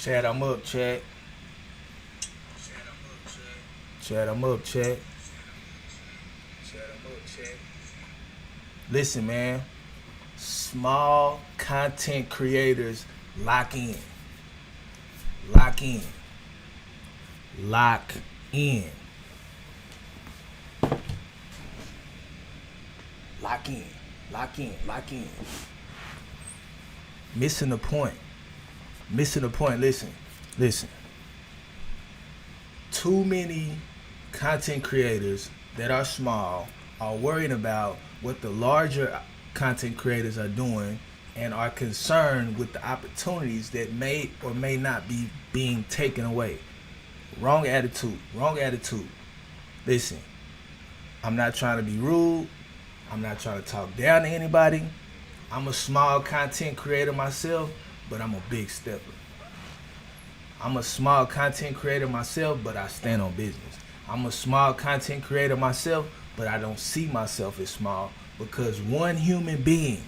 Chat, I'm up, chat. Chat, I'm up, chat. Listen, man. Small content creators, lock in. Lock in. Lock in. Lock in. Lock in. Lock in. Missing the point. Missing the point. Listen. Too many content creators that are small are worrying about what the larger content creators are doing and are concerned with the opportunities that may or may not be being taken away. Wrong attitude. Wrong attitude. Listen, I'm not trying to be rude. I'm not trying to talk down to anybody. I'm a small content creator myself, but I'm a big stepper. I'm a small content creator myself, but I stand on business. I'm a small content creator myself, but I don't see myself as small because one human being,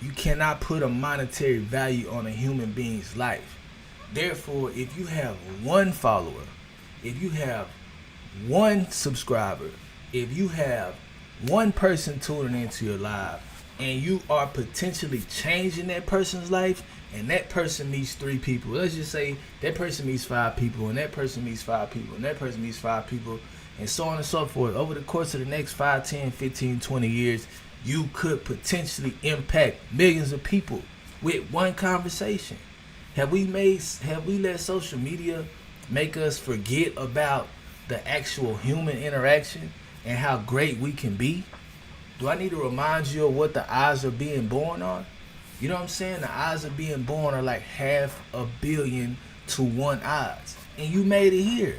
you cannot put a monetary value on a human being's life. Therefore, if you have one follower, if you have one subscriber, if you have one person tuning into your live, and you are potentially changing that person's life, and that person meets 3 people. Let's just say that person meets 5 people, and that person meets 5 people, and that person meets 5 people, and so on and so forth. Over the course of the next 5, 10, 15, 20 years, you could potentially impact millions of people with one conversation. Have we let social media make us forget about the actual human interaction and how great we can be? Do I need to remind you of what the odds of being born are? You know what I'm saying? The odds of being born are like 500 million to 1 odds. And you made it here.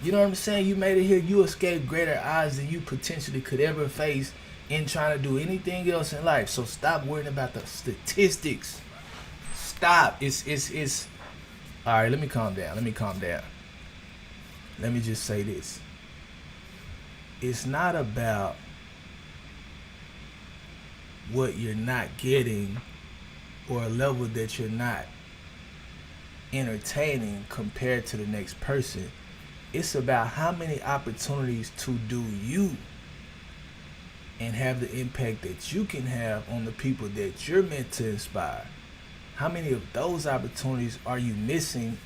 You know what I'm saying? You made it here. You escaped greater odds than you potentially could ever face in trying to do anything else in life. So stop worrying about the statistics. Stop. It's all right, let me calm down. Let me just say this. It's not about what you're not getting or a level that you're not entertaining compared to the next person. It's about how many opportunities to do you and have the impact that you can have on the people that you're meant to inspire. How many of those opportunities are you missing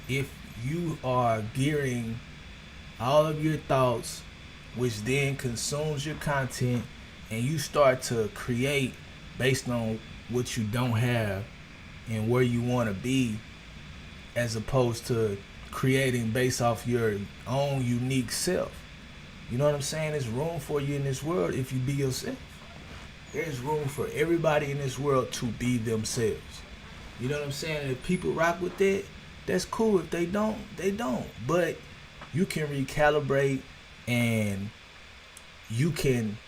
if you are gearing all of your thoughts, which then consumes your content, and you start to create based on what you don't have and where you want to be, as opposed to creating based off your own unique self? You know what I'm saying? There's room for you in this world if you be yourself. There's room for everybody in this world to be themselves. You know what I'm saying? If people rock with that, that's cool. If they don't, they don't. But you can recalibrate and you can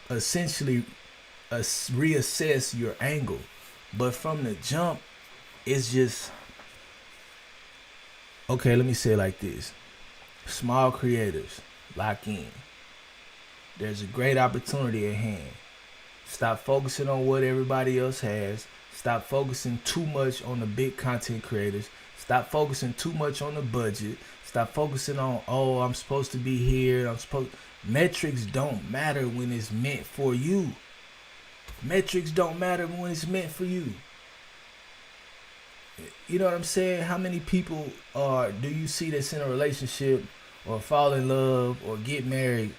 essentially reassess your angle. But from the jump, it's just, okay, let me say it like this. Small creators, lock in. There's a great opportunity at hand. Stop focusing on what everybody else has. Stop focusing too much on the big content creators. Stop focusing too much on the budget. Stop focusing on, oh, I'm supposed to be here. Metrics don't matter when it's meant for you. Metrics don't matter when it's meant for you. You know what I'm saying? How many people do you see that's in a relationship or fall in love or get married,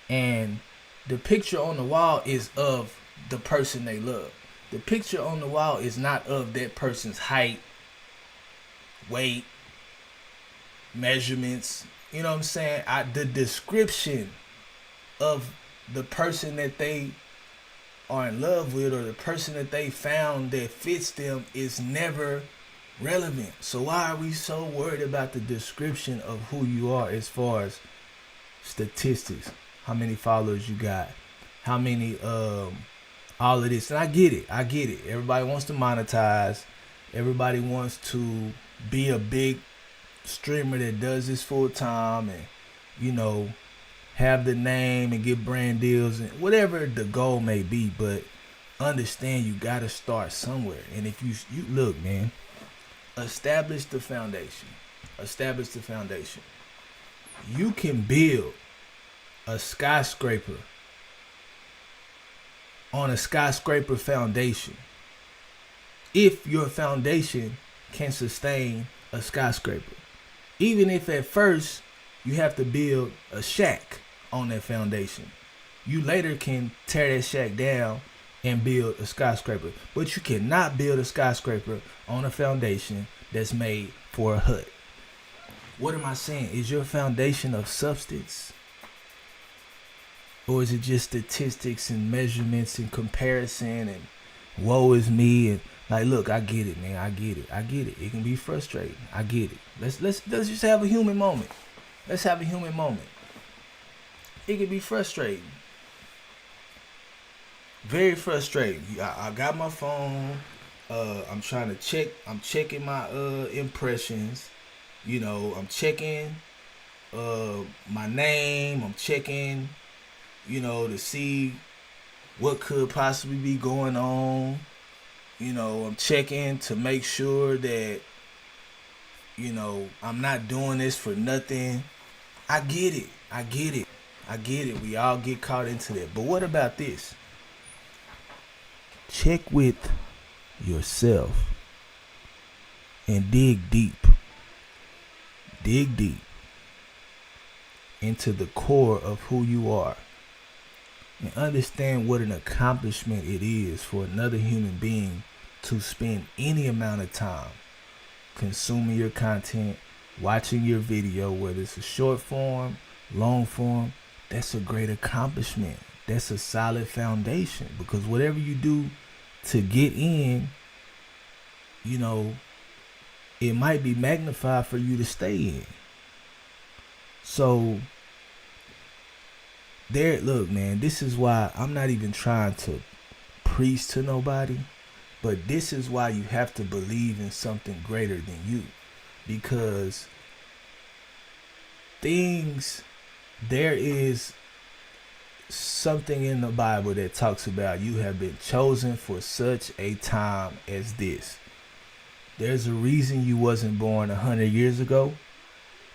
and the picture on the wall is of the person they love? The picture on the wall is not of that person's height, weight, measurements. You know what I'm saying? The description of the person that they are in love with or the person that they found that fits them is never relevant. So why are we so worried about the description of who you are as far as statistics? How many followers you got? How many all of this? And I get it. Everybody wants to monetize. Everybody wants to be a big streamer that does this full time and, you know, have the name and get brand deals and whatever the goal may be. But understand you gotta start somewhere. And if you look, man, establish the foundation. Establish the foundation. You can build a skyscraper on a skyscraper foundation if your foundation can sustain a skyscraper. Even if at first you have to build a shack on that foundation, you later can tear that shack down and build a skyscraper. But you cannot build a skyscraper on a foundation that's made for a hut. What am I saying? Is your foundation of substance? Or is it just statistics and measurements and comparison and woe is me? And like, look, I get it, man. I get it. It can be frustrating. I get it. Let's just have a human moment. Let's have a human moment. It can be frustrating. Very frustrating. I got my phone. I'm trying to check. I'm checking my impressions. You know, I'm checking my name. I'm checking, you know, to see what could possibly be going on. You know, I'm checking to make sure that, you know, I'm not doing this for nothing. I get it. We all get caught into that. But what about this? Check with yourself and dig deep. Dig deep into the core of who you are and understand what an accomplishment it is for another human being to spend any amount of time consuming your content, watching your video, whether it's a short form, long form. That's a great accomplishment. That's a solid foundation, because whatever you do to get in, you know, it might be magnified for you to stay in. So there, look, man, this is why I'm not even trying to preach to nobody, but this is why you have to believe in something greater than you, because there is something in the Bible that talks about you have been chosen for such a time as this. There's a reason you wasn't born 100 years ago,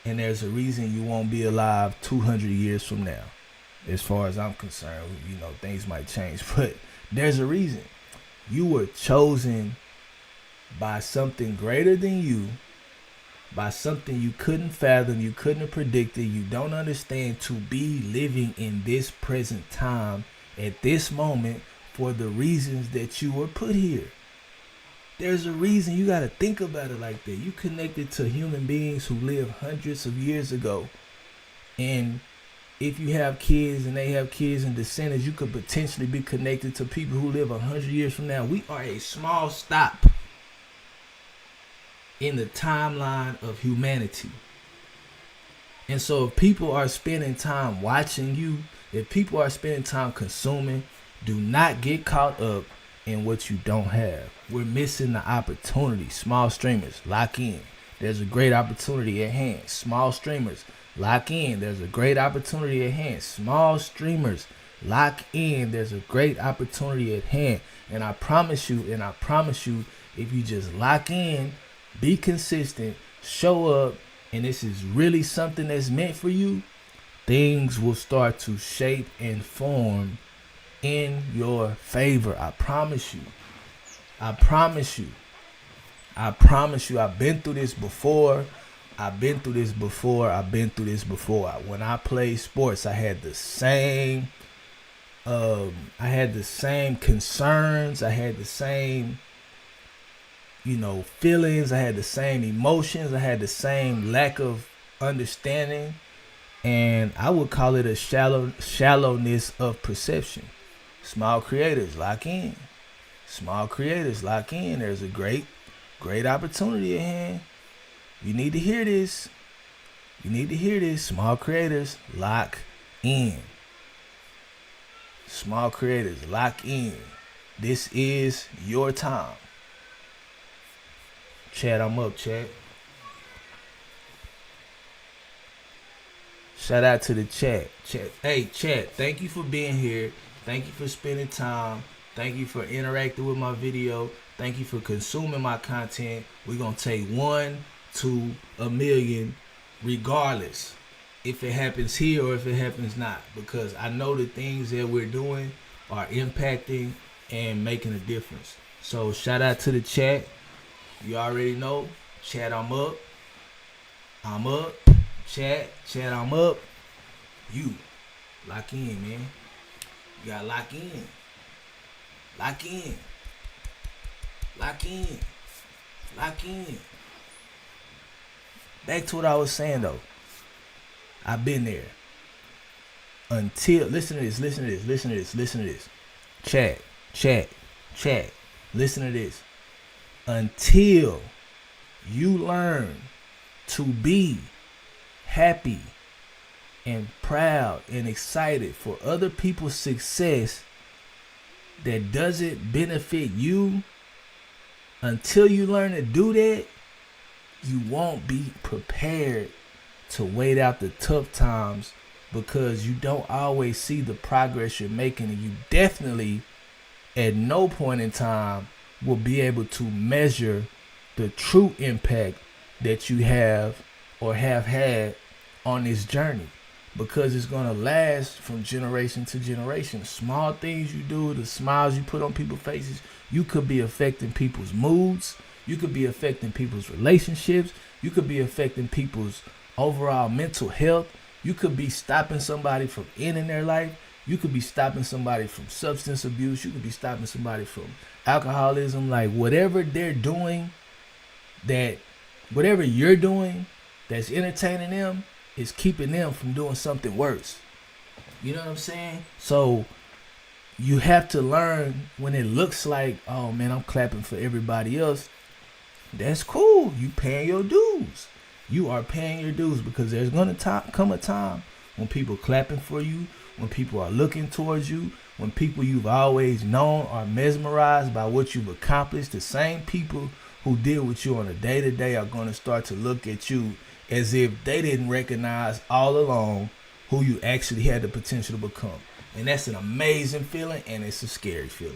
and there's a reason you won't be alive 200 years from now. As far as I'm concerned, you know, things might change, but there's a reason. You were chosen by something greater than you, by something you couldn't fathom, you couldn't have predicted, you don't understand, to be living in this present time at this moment for the reasons that you were put here. There's a reason. You got to think about it like that. You connected to human beings who lived hundreds of years ago. And if you have kids and they have kids and descendants, you could potentially be connected to people who live 100 years from now. We are a small stop in the timeline of humanity. And so if people are spending time watching you, if people are spending time consuming, do not get caught up in what you don't have. We're missing the opportunity. Small streamers, lock in. There's a great opportunity at hand. Small streamers, lock in. There's a great opportunity at hand. Small streamers, lock in. There's a great opportunity at hand. And I promise you, if you just lock in, be consistent, show up, and this is really something that's meant for you, things will start to shape and form in your favor. I promise you. I've been through this before. When I played sports, I had the same concerns. I had the same, feelings. I had the same emotions. I had the same lack of understanding. And I would call it a shallowness of perception. Small creators, lock in. There's a great opportunity at hand. You need to hear this. Small creators, lock in. This is your time. Chat, I'm up, chat. Shout out to the chat. Hey, chat, thank you for being here. Thank you for spending time. Thank you for interacting with my video. Thank you for consuming my content. We're going to take 1 to 1 million regardless if it happens here or if it happens not, because I know the things that we're doing are impacting and making a difference. So shout out to the chat. You already know, chat, I'm up. I'm up. Chat, I'm up. You lock in, man. You gotta lock in. Lock in. Lock in. Lock in. Back to what I was saying though. I've been there. Until, listen to this. Chat. Listen to this. Until you learn to be happy and proud and excited for other people's success that doesn't benefit you, until you learn to do that, you won't be prepared to wait out the tough times, because you don't always see the progress you're making, and you definitely at no point in time will be able to measure the true impact that you have or have had on this journey, because it's going to last from generation to generation. Small things you do, the smiles you put on people's faces, you could be affecting people's moods, you could be affecting people's relationships, you could be affecting people's overall mental health, you could be stopping somebody from ending their life, you could be stopping somebody from substance abuse, you could be stopping somebody from alcoholism. Like whatever they're doing, that whatever you're doing that's entertaining them is keeping them from doing something worse. You know what I'm saying? So you have to learn, when it looks like, oh man, I'm clapping for everybody else, that's cool. You paying your dues. You are paying your dues, because there's going to come a time when people clapping for you, when people are looking towards you, when people you've always known are mesmerized by what you've accomplished. The same people who deal with you on a day-to-day are going to start to look at you as if they didn't recognize all along who you actually had the potential to become. And that's an amazing feeling, and it's a scary feeling.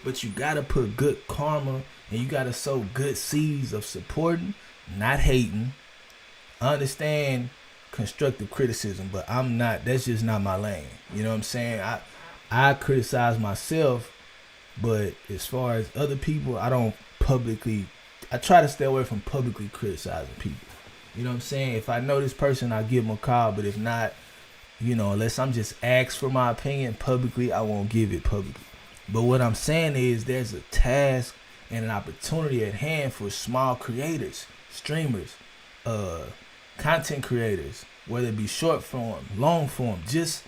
But you got to put good karma, and you got to sow good seeds of supporting, not hating. I understand constructive criticism, but that's just not my lane. You know what I'm saying? I criticize myself, but as far as other people, I try to stay away from publicly criticizing people. You know what I'm saying? If I know this person, I'll give them a call, but if not, unless I'm just asked for my opinion publicly, I won't give it publicly. But what I'm saying is, there's a task and an opportunity at hand for small creators, streamers, content creators, whether it be short form, long form. Just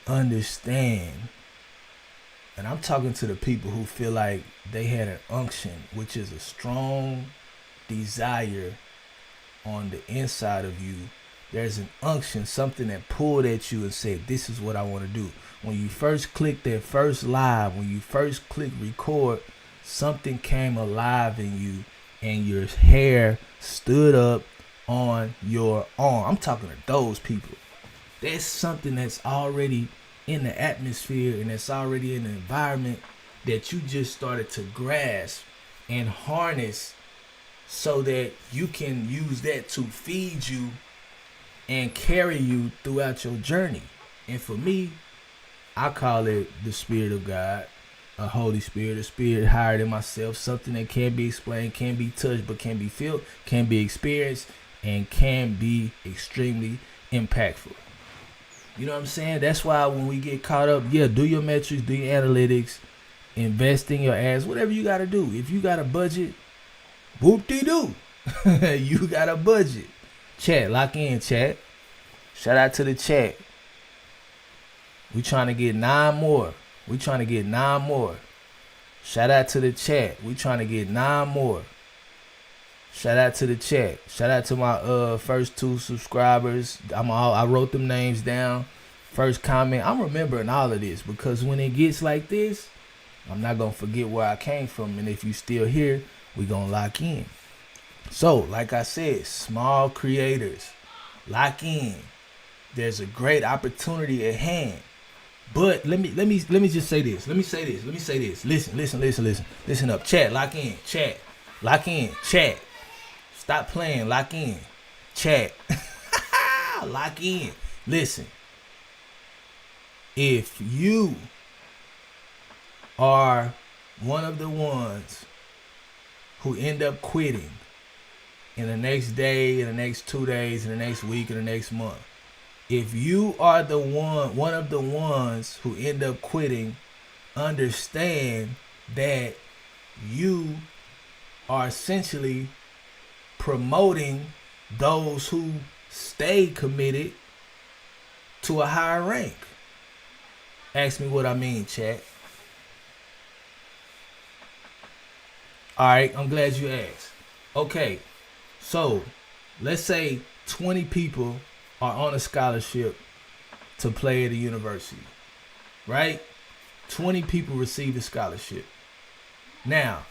understand, and I'm talking to the people who feel like they had an unction, which is a strong desire on the inside of you. There's an unction, something that pulled at you and said, this is what I want to do. When you first click that first live, when you first click record, something came alive in you, and your hair stood up on your arm. I'm talking to those people. There's something that's already in the atmosphere, and that's already in the environment, that you just started to grasp and harness, so that you can use that to feed you and carry you throughout your journey. And for me, I call it the Spirit of God, a Holy Spirit, a spirit higher than myself, something that can't be explained, can't be touched, but can be felt, can be experienced, and can be extremely impactful. You know what I'm saying? That's why when we get caught up, do your metrics, do your analytics, invest in your ads, whatever you got to do. If you got a budget, whoop-de-doo. You got a budget. Chat, lock in, chat. Shout out to the chat. We trying to get 9 more. Shout out to the chat. We trying to get 9 more. Shout out to the chat. Shout out to my first 2 subscribers. I wrote them names down. First comment. I'm remembering all of this, because when it gets like this, I'm not going to forget where I came from. And if you still here, we going to lock in. So, like I said, small creators, lock in. There's a great opportunity at hand. But let me just say this. Let me say this. Listen up. Chat, lock in. Chat. Stop playing. Lock in. Chat. Lock in. Listen. If you are one of the ones who end up quitting in the next day, in the next 2 days, in the next week, in the next month, if you are one of the ones who end up quitting, understand that you are essentially promoting those who stay committed to a higher rank. Ask me what I mean, chat. Alright, I'm glad you asked. Okay, so let's say 20 people are on a scholarship to play at a university, right? 20 people receive a scholarship. Now,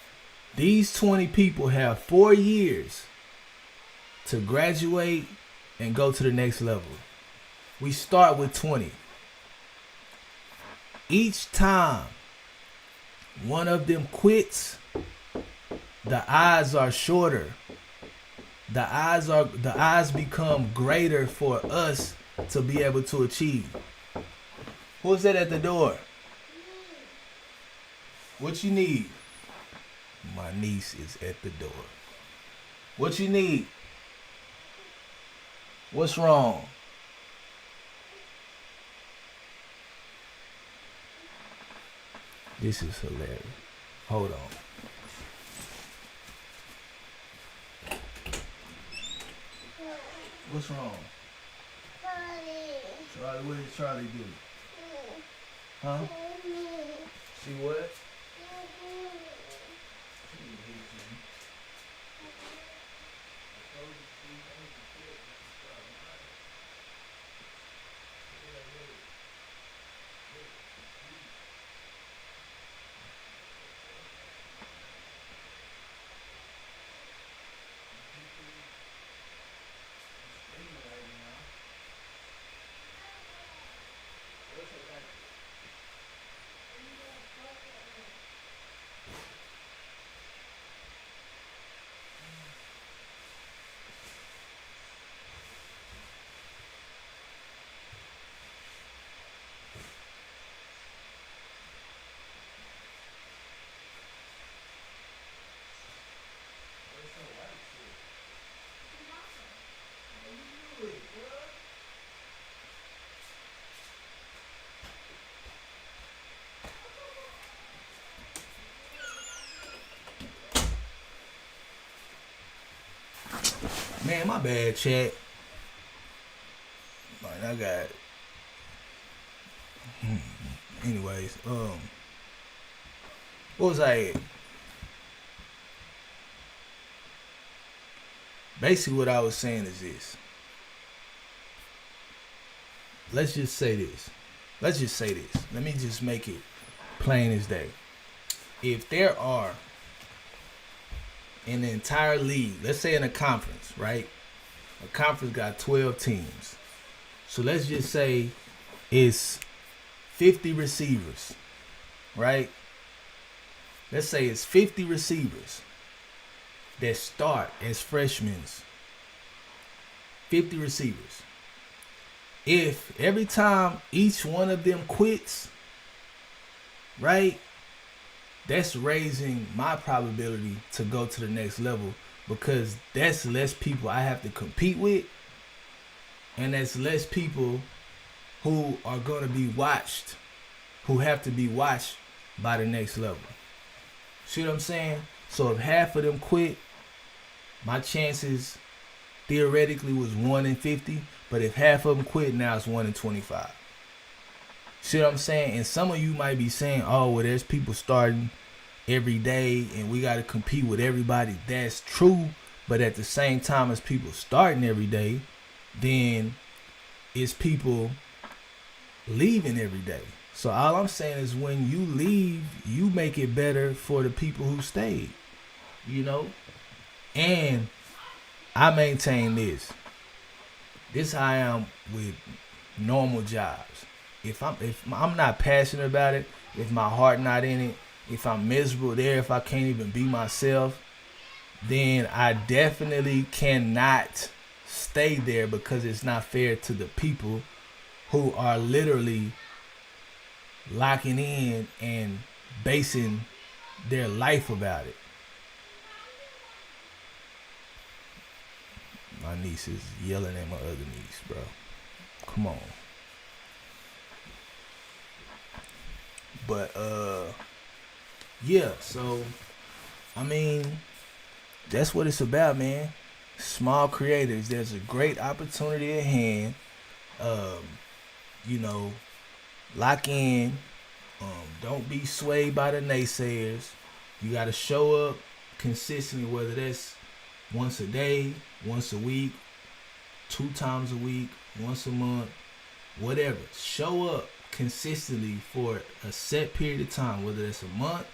these 20 people have 4 years to graduate and go to the next level. We start with 20. Each time one of them quits, the odds are shorter. The odds become greater for us to be able to achieve. Who's that at the door? What you need? My niece is at the door. What you need? What's wrong? This is hilarious. Hold on. What's wrong? Charlie, what did Charlie do? Huh? See what? Man, my bad, chat. Man, I got. Anyways, what was I at? Basically, what I was saying is this. Let's just say this. Let me just make it plain as day. If there are in the entire league, let's say in a conference, right? A conference got 12 teams. So let's just say it's 50 receivers, right? Let's say it's 50 receivers that start as freshmen. 50 receivers. If every time each one of them quits, right? That's raising my probability to go to the next level, because that's less people I have to compete with, and that's less people who are going to be watched, who have to be watched by the next level. See what I'm saying? So if half of them quit, my chances theoretically was 1 in 50, but if half of them quit, now it's 1 in 25. See what I'm saying? And some of you might be saying, oh, well, there's people starting every day and we got to compete with everybody. That's true. But at the same time as people starting every day, then it's people leaving every day. So all I'm saying is when you leave, you make it better for the people who stayed, you know? And I maintain this. This is how I am with normal jobs. If I'm not passionate about it, if my heart not in it, if I'm miserable there, if I can't even be myself, then I definitely cannot stay there, because it's not fair to the people who are literally locking in and basing their life about it. My niece is yelling at my other niece, bro. Come on. But yeah, so I mean, that's what it's about, man. Small creators, there's a great opportunity at hand. You know, lock in. Don't be swayed by the naysayers. You got to show up consistently, whether that's once a day, once a week, 2 times a week, once a month, whatever. Show up consistently for a set period of time, whether that's a month,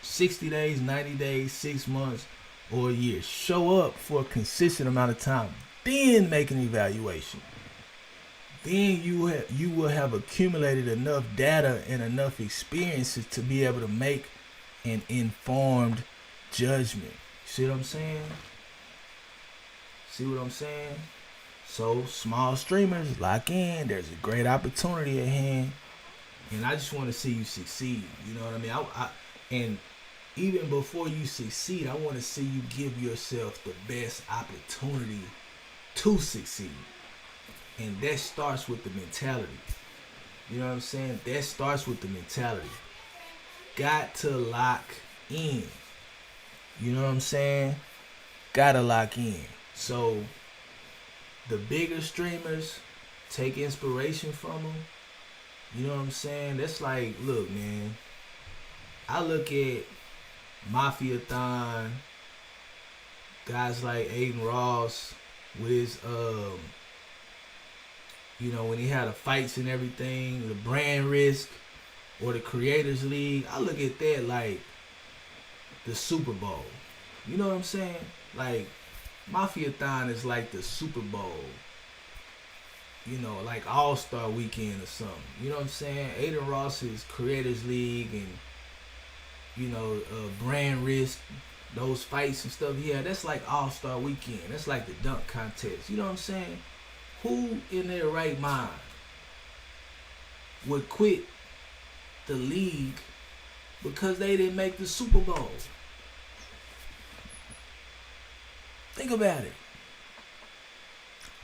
60 days, 90 days, 6 months, or a year. Show up for a consistent amount of time. Then make an evaluation. Then you will have accumulated enough data and enough experiences to be able to make an informed judgment. See what I'm saying? See what I'm saying? So, small streamers, lock in. There's a great opportunity at hand. And I just want to see you succeed. You know what I mean? And even before you succeed, I want to see you give yourself the best opportunity to succeed. And that starts with the mentality. You know what I'm saying? That starts with the mentality. Got to lock in. You know what I'm saying? Gotta lock in. So, the bigger streamers, take inspiration from them. You know what I'm saying? That's like, look, man. I look at Mafia-thon, guys like Aiden Ross with his, you know, when he had the fights and everything, the brand risk, or the Creators League. I look at that like the Super Bowl. You know what I'm saying? Like, Mafia-thon is like the Super Bowl. You know, like All-Star Weekend or something. You know what I'm saying? Aiden Ross's Creators League and, you know, brand risk, those fights and stuff he had, that's like All-Star Weekend. That's like the dunk contest. You know what I'm saying? Who in their right mind would quit the league because they didn't make the Super Bowl? Think about it.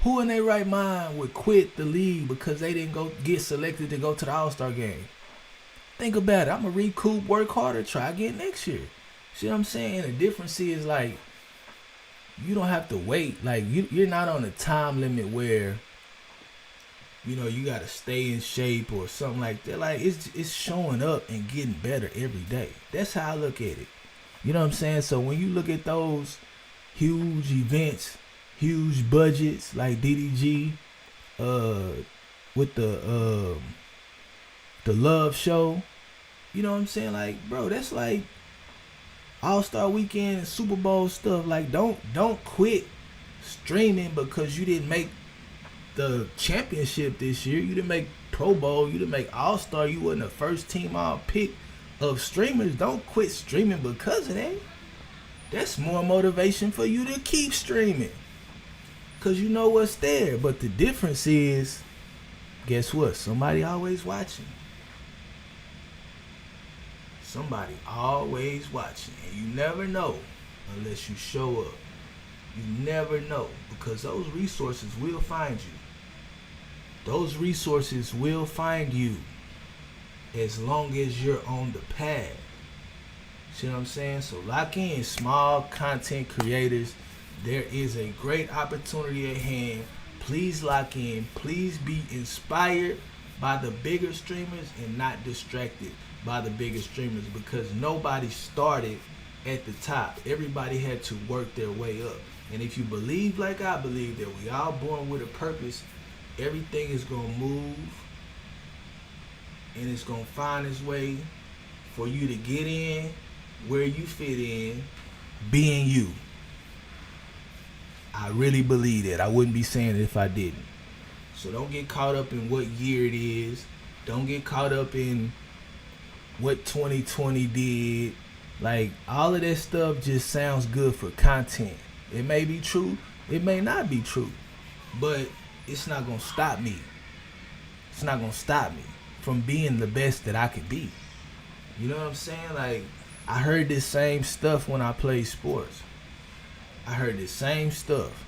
Who in their right mind would quit the league because they didn't go get selected to go to the All-Star game? Think about it. I'm going to recoup, work harder, try again next year. See what I'm saying? The difference is, like, you don't have to wait. Like, you're not on a time limit where, you know, you got to stay in shape or something like that. Like, it's showing up and getting better every day. That's how I look at it. You know what I'm saying? So when you look at those huge events, huge budgets like DDG, with the Love Show, you know what I'm saying? Like, bro, that's like All-Star Weekend and Super Bowl stuff. Like, don't quit streaming because you didn't make the championship this year. You didn't make Pro Bowl. You didn't make All-Star. You wasn't the first team all pick of streamers. Don't quit streaming because of that. That's more motivation for you to keep streaming, because you know what's there. But the difference is, guess what? Somebody always watching. Somebody always watching. And you never know unless you show up. You never know, because those resources will find you. Those resources will find you as long as you're on the path. See what I'm saying? So lock in, small content creators. There is a great opportunity at hand. Please lock in. Please be inspired by the bigger streamers and not distracted by the bigger streamers, because nobody started at the top. Everybody had to work their way up. And if you believe like I believe that we all born with a purpose, everything is going to move and it's going to find its way for you to get in where you fit in, being you. I really believe that. I wouldn't be saying it if I didn't. So don't get caught up in what year it is. Don't get caught up in what 2020 did. Like, all of that stuff just sounds good for content. It may be true, it may not be true, but it's not gonna stop me. It's not gonna stop me from being the best that I could be. You know what I'm saying? Like, I heard this same stuff when I played sports. I heard this same stuff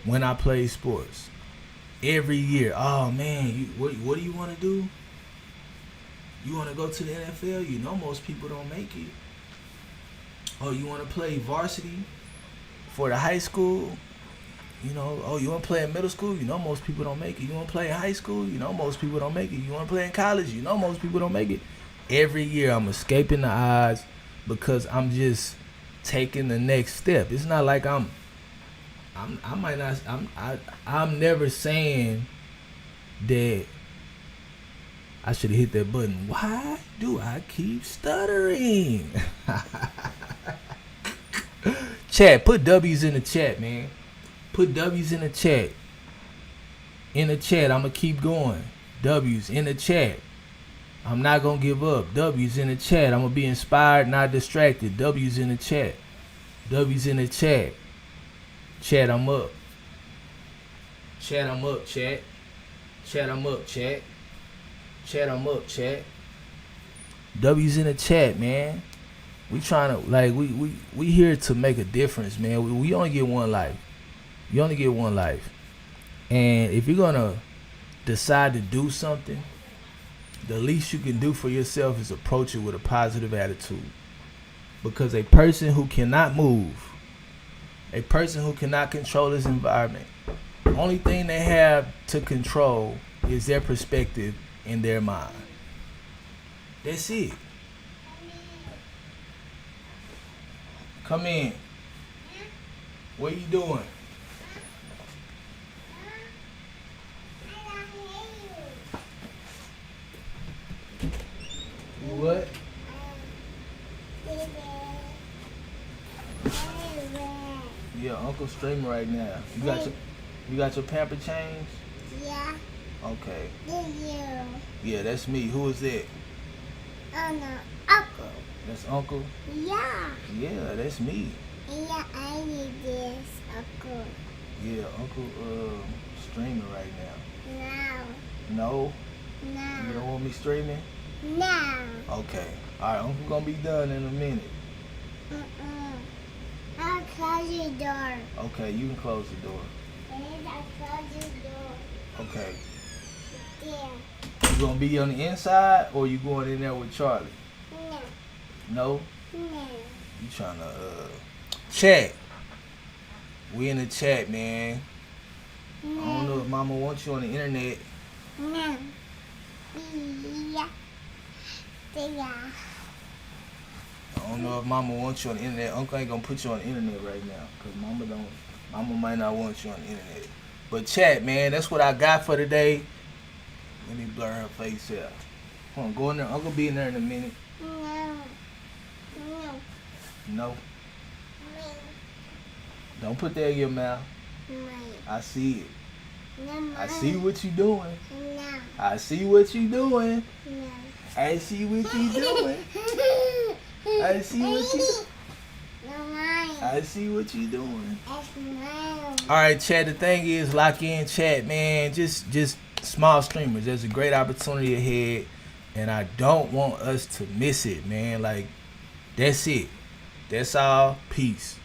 when I played sports. Every year, oh man, what do you want to do? You want to go to the NFL? You know most people don't make it. Oh, you want to play varsity for the high school? You know, oh, you want to play in middle school? You know most people don't make it. You want to play in high school? You know most people don't make it. You want to play in college? You know most people don't make it. Every year I'm escaping the odds because I'm just taking the next step. It's not like I'm never saying that I should have hit that button. Why do I keep stuttering? Chat, put W's in the chat, man. Put W's in the chat. In the chat, I'm going to keep going. W's in the chat. I'm not going to give up. W's in the chat. I'm going to be inspired, not distracted. W's in the chat. W's in the chat. Chat, I'm up. Chat, I'm up, chat. Chat, I'm up, chat. Chat, I'm up, chat. W's in the chat, man. We trying to, like, we here to make a difference, man. We only get one life. You only get one life. And if you're going to decide to do something, the least you can do for yourself is approach it with a positive attitude. Because a person who cannot move, a person who cannot control his environment, the only thing they have to control is their perspective in their mind. That's it. Come in. What are you doing? You what? Yeah, Uncle streaming right now. You got your pamper changed? Yeah. Okay. Yeah. Yeah, that's me. Who is that? Uncle. That's Uncle? Yeah. Yeah, that's me. Yeah, I need this, Uncle. Yeah, Uncle streaming right now. No. No? No. You don't want me streaming? No. Okay. Alright, Uncle gonna be done in a minute. I'll close your door. Okay, you can close the door. And I'll close your door. Okay. Yeah. You gonna be on the inside or you going in there with Charlie? No. No? No. You trying to chat. We in the chat, man. I don't know if Mama wants you on the internet. No. Yeah. Yeah. I don't know if Mama wants you on the internet. Uncle ain't gonna put you on the internet right now, cause Mama might not want you on the internet. But chat, man, that's what I got for today. Let me blur her face out. Hold on, go in there. Uncle be in there in a minute. No. No. No? No. Don't put that in your mouth. No. I see it. No. I see what you doing. No. I see what you doing. No. I see what you doing. I see what you I see what you doing. Alright, chat, the thing is, lock in, chat, man. Just small streamers. There's a great opportunity ahead, and I don't want us to miss it, man. Like, that's it. That's all. Peace.